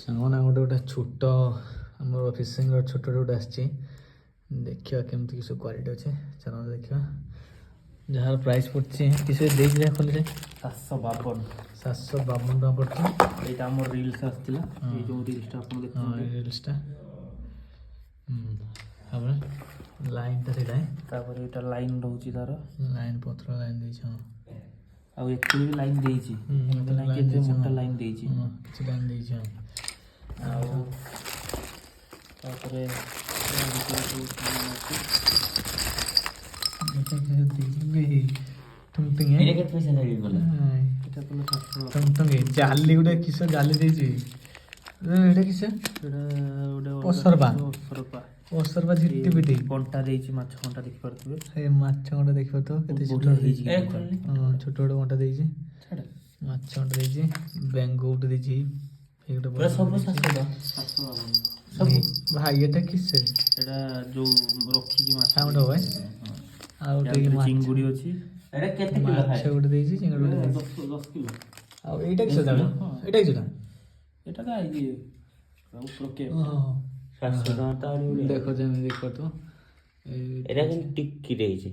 ସାଙ୍ଗମାନେ ଗୋଟେ ଗୋଟେ ଛୋଟ ଆମର ଫିସିଂର ଛୋଟ ଗୋଟେ ଆସିଛି ଦେଖିବା କେମିତି କିସ କ୍ୱାଲିଟି ଅଛି ଚାଲ ଦେଖିବା ଯାହାର ପ୍ରାଇସ୍ ପଡ଼ୁଛି କିସ ଦେଇଛି ଯାହା ଖୋଲିରେ 752 ଟଙ୍କା ପଡ଼ୁଛି ଏଇଟା ଆମର ରିଲ୍ସ ଆସିଥିଲା ଏଇ ଯେଉଁ ରିଲ୍ସଟା ଆପଣ ଦେଖୁଛନ୍ତି ଏଇ ରିଲ୍ସଟା ତାପରେ ଲାଇନ୍ଟା ସେଇଟା ତାପରେ ଏଇଟା ଲାଇନ୍ ରହୁଛି ତାର ଲାଇନ୍ ପତ୍ର ଲାଇନ୍ ଦେଇଛି ହଁ ଆଉ ଏଥିରେ ବି ଲାଇନ୍ ଦେଇଛି ଏମିତି ନାହିଁ କି ଏତେ ମୋଟା ଲାଇନ୍ ଦେଇଛି କିଛି ଲାଇନ୍ ଦେଇଛି ହଁ ଆଉ ତାପରେ ଜାଲି ଗୋଟେ କିସ ଜାଲି ଦେଇଛି ଏଇଟା କିସ ଅସରପା ଝିଟି ପିଟି କଣ୍ଟା ଦେଇଛି ମାଛ କଣ୍ଟା ଦେଖିପାରୁଥିବେ ସେ ମାଛ କଣ୍ଟା ଦେଖିପାରୁଥିବ କେତେ ଛୋଟ ହେଇଛି ଛୋଟ ଗୋଟେ କଣ୍ଟା ଦେଇଛି ମାଛ କଣ୍ଟା ଦେଇଛି ବେଙ୍ଗ ଗୋଟେ ଦେଇଛି ଭାଇ ଏଟା କିସ ଏଟା ଯୋଉ ରଖିକି ମାଛ ସାଉଣ୍ଡ ହବ ଆଉ ଟିକେ ଚିଙ୍ଗୁଡ଼ି ଅଛି ମାଛ ଗୋଟେ ଦେଇଛି ଚିଙ୍ଗୁଡ଼ି ଗୋଟେ ଦେଇଛି 10 କିଲୋ ଆଉ ଏଇଟା କିସ ଦାମ ଏଇଟା କିସ ଦାମ ଏଟା ତ ଆଇଛି ଉପର କେ ଦେଖ ଯେମିତି ଦେଖ ତ ଏଇଟା କିନ୍ତୁ ଟିକି ଦେଇଛି।